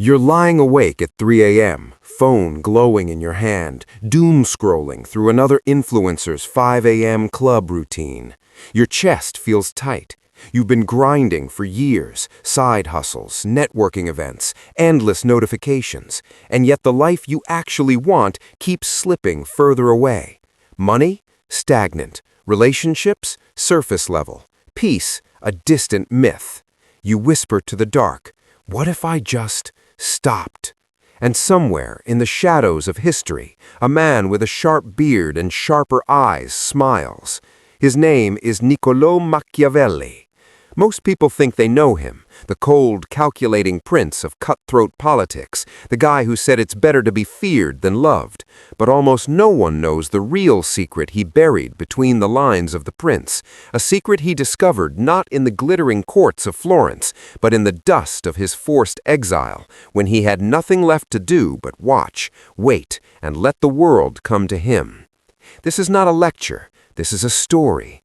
You're lying awake at 3 a.m., phone glowing in your hand, doom scrolling through another influencer's 5 a.m. club routine. Your chest feels tight. You've been grinding for years, side hustles, networking events, endless notifications, and yet the life you actually want keeps slipping further away. Money? Stagnant. Relationships? Surface level. Peace? A distant myth. You whisper to the dark, "What if I just stopped?" And somewhere in the shadows of history, a man with a sharp beard and sharper eyes smiles. His name is Niccolò Machiavelli. Most people think they know him, the cold, calculating prince of cutthroat politics, the guy who said it's better to be feared than loved. But almost no one knows the real secret he buried between the lines of the prince, a secret he discovered not in the glittering courts of Florence, but in the dust of his forced exile, when he had nothing left to do but watch, wait, and let the world come to him. This is not a lecture. This is a story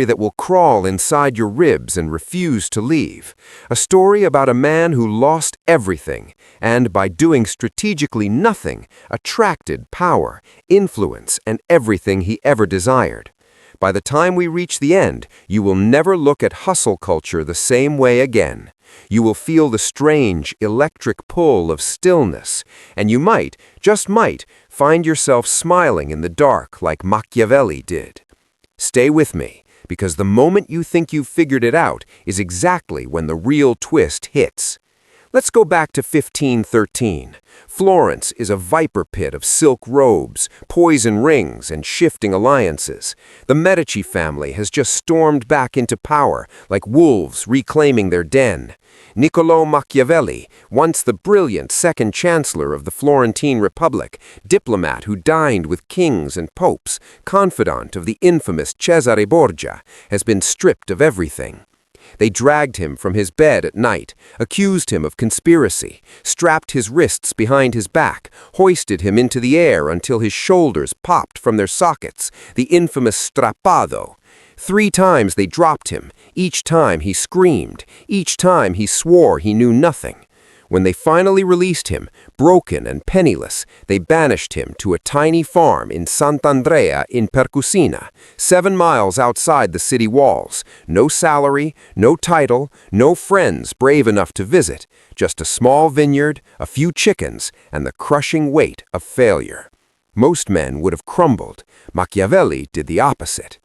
that will crawl inside your ribs and refuse to leave. A story about a man who lost everything and, by doing strategically nothing, attracted power, influence, and everything he ever desired. By the time we reach the end, you will never look at hustle culture the same way again. You will feel the strange, electric pull of stillness, and you might, just might, find yourself smiling in the dark like Machiavelli did. Stay with me, because the moment you think you've figured it out is exactly when the real twist hits. Let's go back to 1513. Florence is a viper pit of silk robes, poison rings, and shifting alliances. The Medici family has just stormed back into power, like wolves reclaiming their den. Niccolò Machiavelli, once the brilliant second chancellor of the Florentine Republic, diplomat who dined with kings and popes, confidant of the infamous Cesare Borgia, has been stripped of everything. They dragged him from his bed at night, accused him of conspiracy, strapped his wrists behind his back, hoisted him into the air until his shoulders popped from their sockets, the infamous strappado. 3 times they dropped him. Each time he screamed. Each time he swore he knew nothing. When they finally released him, broken and penniless, they banished him to a tiny farm in Sant'Andrea in Percusina, 7 miles outside the city walls. No salary, no title, no friends brave enough to visit, just a small vineyard, a few chickens, and the crushing weight of failure. Most men would have crumbled. Machiavelli did the opposite.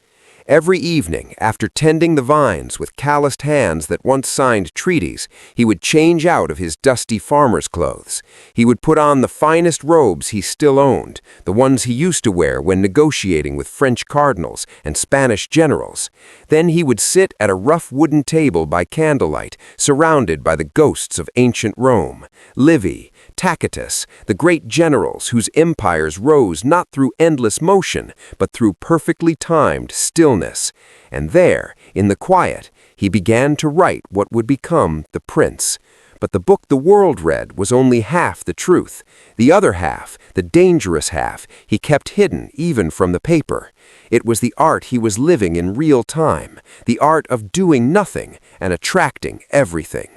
Every evening, after tending the vines with calloused hands that once signed treaties, he would change out of his dusty farmer's clothes. He would put on the finest robes he still owned, the ones he used to wear when negotiating with French cardinals and Spanish generals. Then he would sit at a rough wooden table by candlelight, surrounded by the ghosts of ancient Rome. Livy, Tacitus, the great generals whose empires rose not through endless motion, but through perfectly timed stillness. And there, in the quiet, he began to write what would become The Prince. But the book the world read was only half the truth. The other half, the dangerous half, he kept hidden even from the paper. It was the art he was living in real time, the art of doing nothing and attracting everything.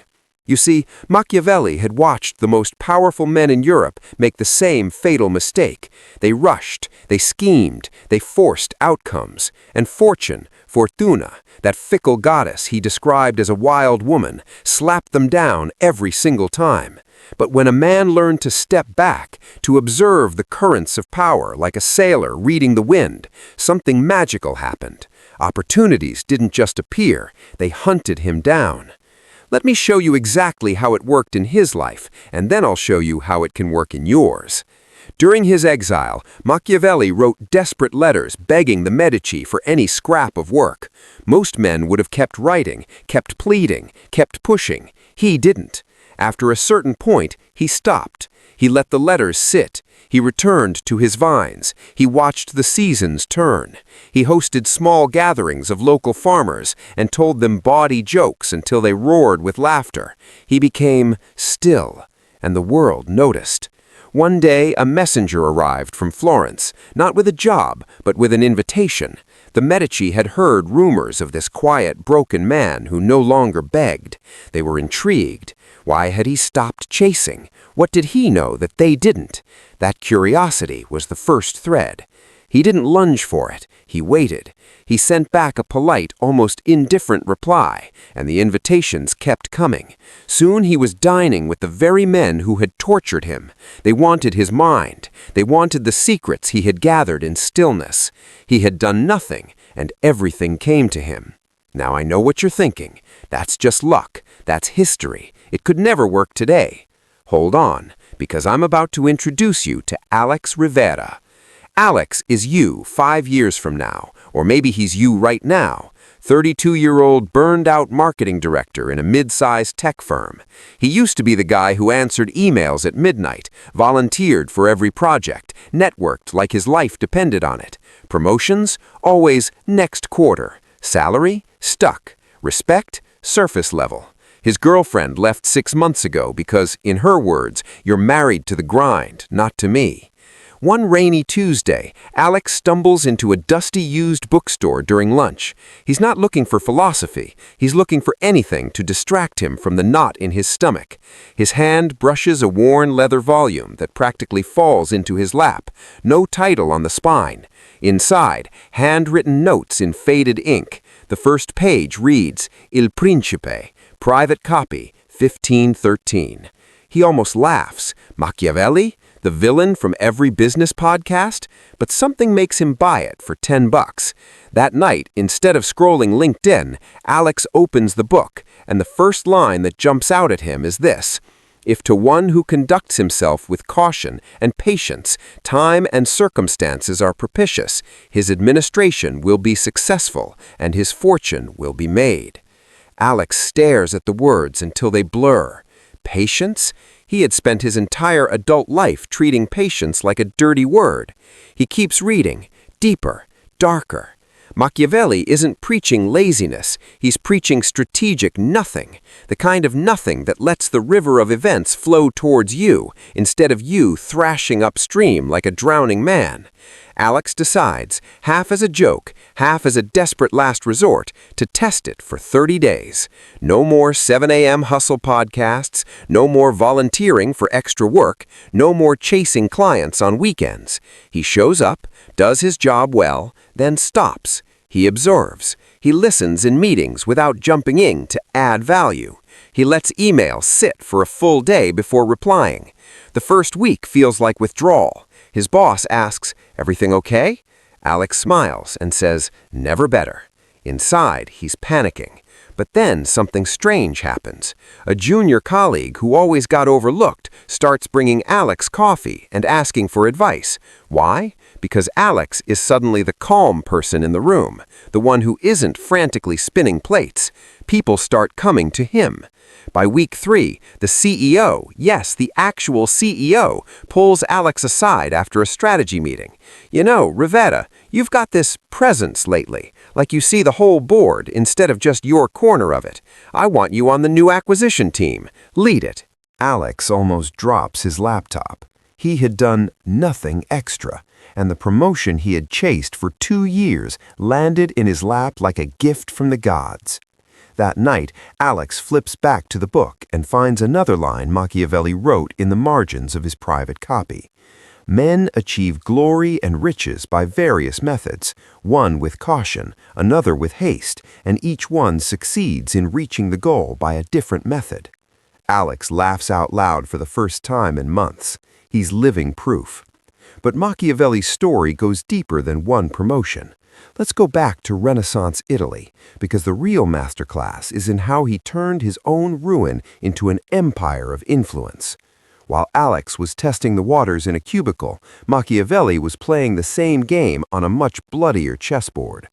You see, Machiavelli had watched the most powerful men in Europe make the same fatal mistake. They rushed, they schemed, they forced outcomes. And fortune, Fortuna, that fickle goddess he described as a wild woman, slapped them down every single time. But when a man learned to step back, to observe the currents of power like a sailor reading the wind, something magical happened. Opportunities didn't just appear, they hunted him down. Let me show you exactly how it worked in his life, and then I'll show you how it can work in yours. During his exile, Machiavelli wrote desperate letters begging the Medici for any scrap of work. Most men would have kept writing, kept pleading, kept pushing. He didn't. After a certain point, he stopped. He let the letters sit. He returned to his vines. He watched the seasons turn. He hosted small gatherings of local farmers and told them bawdy jokes until they roared with laughter. He became still, and the world noticed. One day, a messenger arrived from Florence, not with a job, but with an invitation. The Medici had heard rumors of this quiet, broken man who no longer begged. They were intrigued. Why had he stopped chasing? What did he know that they didn't? That curiosity was the first thread. He didn't lunge for it. He waited. He sent back a polite, almost indifferent reply, and the invitations kept coming. Soon he was dining with the very men who had tortured him. They wanted his mind. They wanted the secrets he had gathered in stillness. He had done nothing, and everything came to him. Now I know what you're thinking. That's just luck. That's history. It could never work today. Hold on, because I'm about to introduce you to Alex Rivera. Alex is you 5 years from now, or maybe he's you right now. 32-year-old burned-out marketing director in a mid-sized tech firm. He used to be the guy who answered emails at midnight, volunteered for every project, networked like his life depended on it. Promotions? Always next quarter. Salary? Stuck. Respect? Surface level. His girlfriend left 6 months ago because, in her words, you're married to the grind, not to me. One rainy Tuesday, Alex stumbles into a dusty used bookstore during lunch. He's not looking for philosophy. He's looking for anything to distract him from the knot in his stomach. His hand brushes a worn leather volume that practically falls into his lap. No title on the spine. Inside, handwritten notes in faded ink. The first page reads, Il Principe, private copy, 1513. He almost laughs. Machiavelli? The villain from every business podcast? But something makes him buy it for $10. That night, instead of scrolling LinkedIn, Alex opens the book, and the first line that jumps out at him is this: If to one who conducts himself with caution and patience, time and circumstances are propitious, his administration will be successful, and his fortune will be made. Alex stares at the words until they blur. Patience? He had spent his entire adult life treating patience like a dirty word. He keeps reading, deeper, darker. Machiavelli isn't preaching laziness, he's preaching strategic nothing, the kind of nothing that lets the river of events flow towards you, instead of you thrashing upstream like a drowning man. Alex decides, half as a joke, half as a desperate last resort, to test it for 30 days. No more 7 a.m. hustle podcasts, no more volunteering for extra work, no more chasing clients on weekends. He shows up, does his job well, then stops. He observes. He listens in meetings without jumping in to add value. He lets emails sit for a full day before replying. The first week feels like withdrawal. His boss asks, "Everything okay?" Alex smiles and says, "Never better." Inside, he's panicking. But then something strange happens. A junior colleague who always got overlooked starts bringing Alex coffee and asking for advice. Why? Because Alex is suddenly the calm person in the room, the one who isn't frantically spinning plates. People start coming to him. By week 3, the CEO, yes, the actual CEO, pulls Alex aside after a strategy meeting. "You know, Rivera, you've got this presence lately, like you see the whole board instead of just your corner of it. I want you on the new acquisition team. Lead it." Alex almost drops his laptop. He had done nothing extra, and the promotion he had chased for 2 years landed in his lap like a gift from the gods. That night, Alex flips back to the book and finds another line Machiavelli wrote in the margins of his private copy. Men achieve glory and riches by various methods, one with caution, another with haste, and each one succeeds in reaching the goal by a different method. Alex laughs out loud for the first time in months. He's living proof. But Machiavelli's story goes deeper than one promotion. Let's go back to Renaissance Italy, because the real masterclass is in how he turned his own ruin into an empire of influence. While Alex was testing the waters in a cubicle, Machiavelli was playing the same game on a much bloodier chessboard.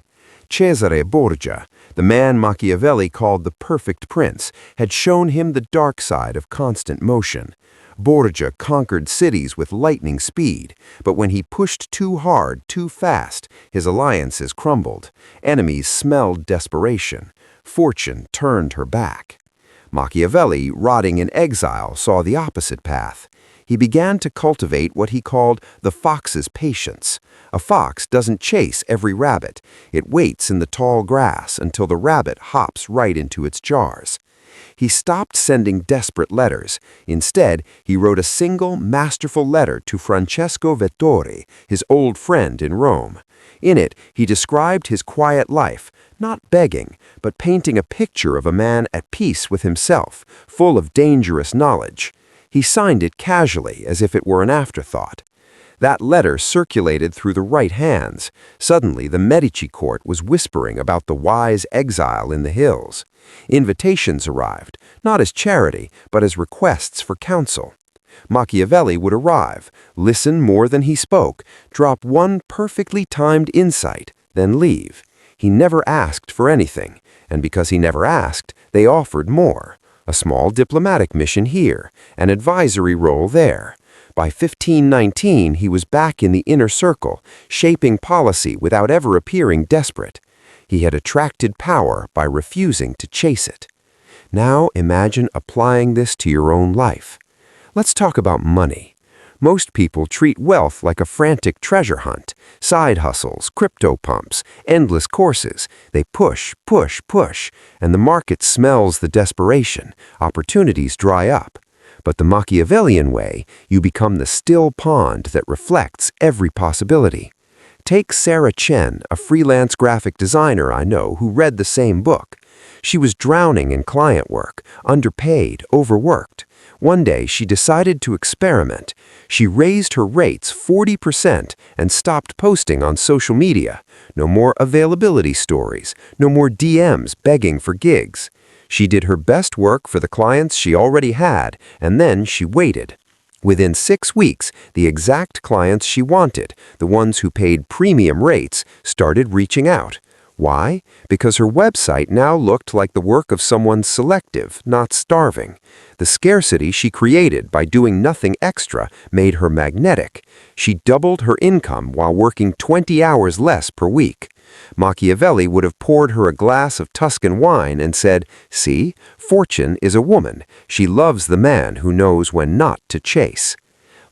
Cesare Borgia, the man Machiavelli called the perfect prince, had shown him the dark side of constant motion. Borgia conquered cities with lightning speed, but when he pushed too hard, too fast, his alliances crumbled. Enemies smelled desperation. Fortune turned her back. Machiavelli, rotting in exile, saw the opposite path. He began to cultivate what he called the fox's patience. A fox doesn't chase every rabbit. It waits in the tall grass until the rabbit hops right into its jars. He stopped sending desperate letters. Instead, he wrote a single, masterful letter to Francesco Vettori, his old friend in Rome. In it, he described his quiet life, not begging, but painting a picture of a man at peace with himself, full of dangerous knowledge. He signed it casually, as if it were an afterthought. That letter circulated through the right hands. Suddenly, the Medici court was whispering about the wise exile in the hills. Invitations arrived, not as charity, but as requests for counsel. Machiavelli would arrive, listen more than he spoke, drop one perfectly timed insight, then leave. He never asked for anything, and because he never asked, they offered more. A small diplomatic mission here, an advisory role there. By 1519, he was back in the inner circle, shaping policy without ever appearing desperate. He had attracted power by refusing to chase it. Now imagine applying this to your own life. Let's talk about money. Most people treat wealth like a frantic treasure hunt. Side hustles, crypto pumps, endless courses. They push, push, push, and the market smells the desperation. Opportunities dry up. But the Machiavellian way, you become the still pond that reflects every possibility. Take Sarah Chen, a freelance graphic designer I know who read the same book. She was drowning in client work, underpaid, overworked. One day, she decided to experiment. She raised her rates 40% and stopped posting on social media. No more availability stories, no more DMs begging for gigs. She did her best work for the clients she already had, and then she waited. Within 6 weeks, the exact clients she wanted, the ones who paid premium rates, started reaching out. Why? Because her website now looked like the work of someone selective, not starving. The scarcity she created by doing nothing extra made her magnetic. She doubled her income while working 20 hours less per week. Machiavelli would have poured her a glass of Tuscan wine and said, "See, fortune is a woman. She loves the man who knows when not to chase."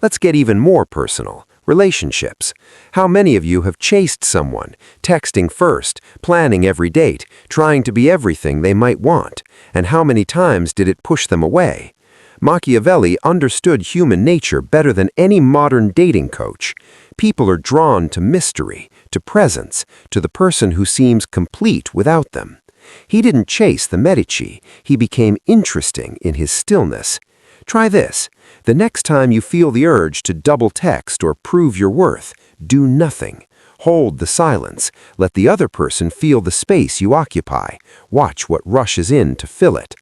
Let's get even more personal. Relationships. How many of you have chased someone, texting first, planning every date, trying to be everything they might want? And how many times did it push them away? Machiavelli understood human nature better than any modern dating coach. People are drawn to mystery, to presence, to the person who seems complete without them. He didn't chase the Medici. He became interesting in his stillness. Try this. The next time you feel the urge to double text or prove your worth, do nothing. Hold the silence. Let the other person feel the space you occupy. Watch what rushes in to fill it.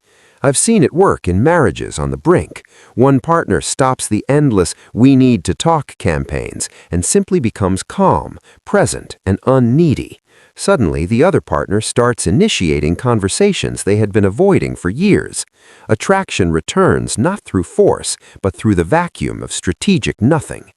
I've seen it work in marriages on the brink. One partner stops the endless "we need to talk" campaigns and simply becomes calm, present, and unneedy. Suddenly, the other partner starts initiating conversations they had been avoiding for years. Attraction returns not through force, but through the vacuum of strategic nothing.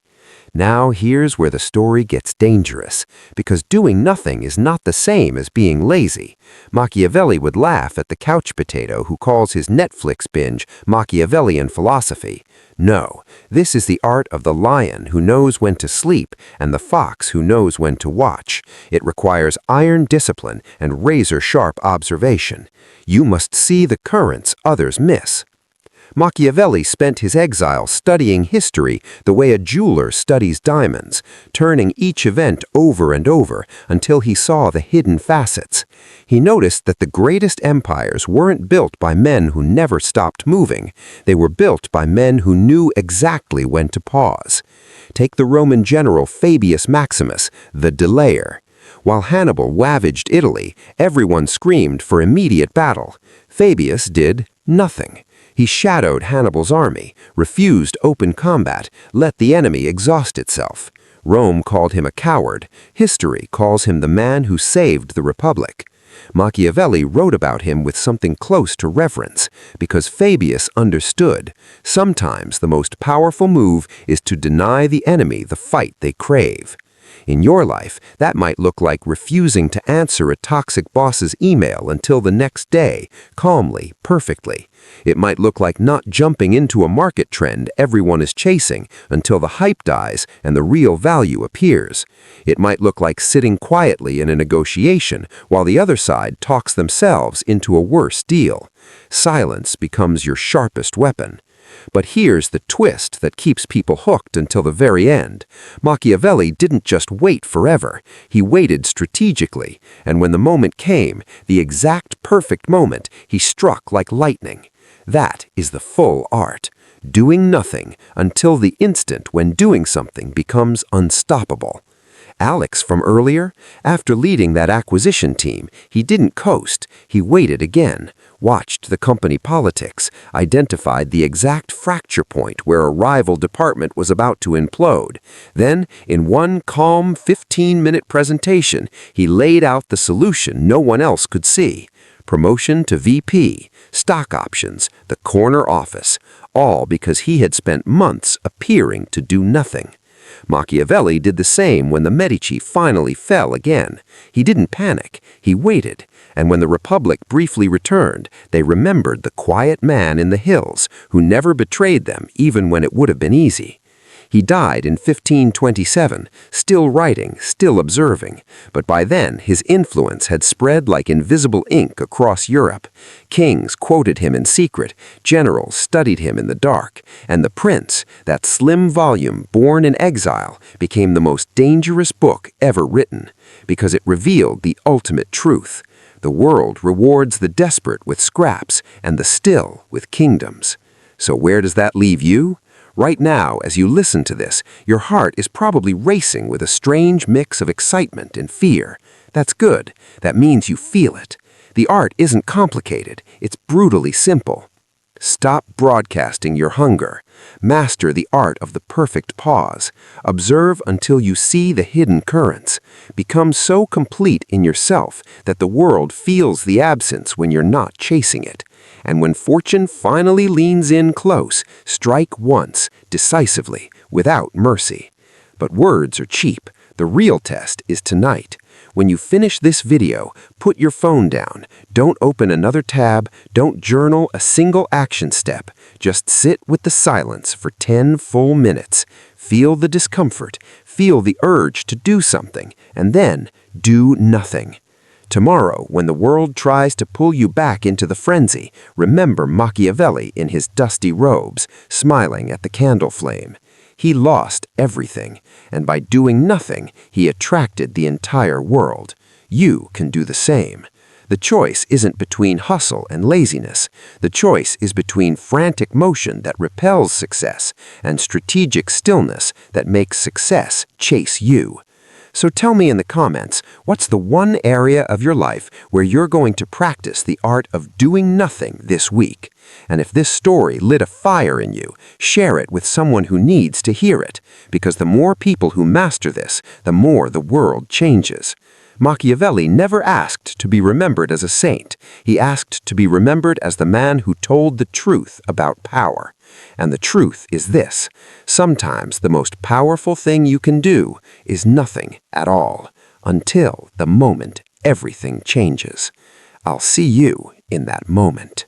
Now here's where the story gets dangerous, because doing nothing is not the same as being lazy. Machiavelli would laugh at the couch potato who calls his Netflix binge Machiavellian philosophy. No, this is the art of the lion who knows when to sleep and the fox who knows when to watch. It requires iron discipline and razor-sharp observation. You must see the currents others miss. Machiavelli spent his exile studying history the way a jeweler studies diamonds, turning each event over and over until he saw the hidden facets. He noticed that the greatest empires weren't built by men who never stopped moving. They were built by men who knew exactly when to pause. Take the Roman general Fabius Maximus, the delayer. While Hannibal ravaged Italy, everyone screamed for immediate battle. Fabius did nothing. He shadowed Hannibal's army, refused open combat, let the enemy exhaust itself. Rome called him a coward. History calls him the man who saved the Republic. Machiavelli wrote about him with something close to reverence, because Fabius understood. Sometimes the most powerful move is to deny the enemy the fight they crave. In your life, that might look like refusing to answer a toxic boss's email until the next day, calmly, perfectly. It might look like not jumping into a market trend everyone is chasing until the hype dies and the real value appears. It might look like sitting quietly in a negotiation while the other side talks themselves into a worse deal. Silence becomes your sharpest weapon. But here's the twist that keeps people hooked until the very end. Machiavelli didn't just wait forever. He waited strategically, and when the moment came, the exact perfect moment, he struck like lightning. That is the full art. Doing nothing until the instant when doing something becomes unstoppable. Alex from earlier, after leading that acquisition team, he didn't coast. He waited again, watched the company politics, identified the exact fracture point where a rival department was about to implode. Then, in one calm 15-minute presentation, he laid out the solution no one else could see. Promotion to VP, stock options, the corner office, all because he had spent months appearing to do nothing. Machiavelli did the same when the Medici finally fell again. He didn't panic, he waited, and when the Republic briefly returned, they remembered the quiet man in the hills who never betrayed them even when it would have been easy. He died in 1527, still writing, still observing, but by then his influence had spread like invisible ink across Europe. Kings quoted him in secret, generals studied him in the dark, and The Prince, that slim volume born in exile, became the most dangerous book ever written, because it revealed the ultimate truth. The world rewards the desperate with scraps and the still with kingdoms. So where does that leave you? Right now, as you listen to this, your heart is probably racing with a strange mix of excitement and fear. That's good. That means you feel it. The art isn't complicated. It's brutally simple. Stop broadcasting your hunger. Master the art of the perfect pause. Observe until you see the hidden currents. Become so complete in yourself that the world feels the absence when you're not chasing it. And when fortune finally leans in close, strike once, decisively, without mercy. But words are cheap. The real test is tonight. When you finish this video, put your phone down. Don't open another tab. Don't journal a single action step. Just sit with the silence for 10 full minutes. Feel the discomfort. Feel the urge to do something. And then do nothing. Tomorrow, when the world tries to pull you back into the frenzy, remember Machiavelli in his dusty robes, smiling at the candle flame. He lost everything, and by doing nothing, he attracted the entire world. You can do the same. The choice isn't between hustle and laziness. The choice is between frantic motion that repels success and strategic stillness that makes success chase you. So tell me in the comments, what's the one area of your life where you're going to practice the art of doing nothing this week? And if this story lit a fire in you, share it with someone who needs to hear it, because the more people who master this, the more the world changes. Machiavelli never asked to be remembered as a saint. He asked to be remembered as the man who told the truth about power. And the truth is this: sometimes the most powerful thing you can do is nothing at all, until the moment everything changes. I'll see you in that moment.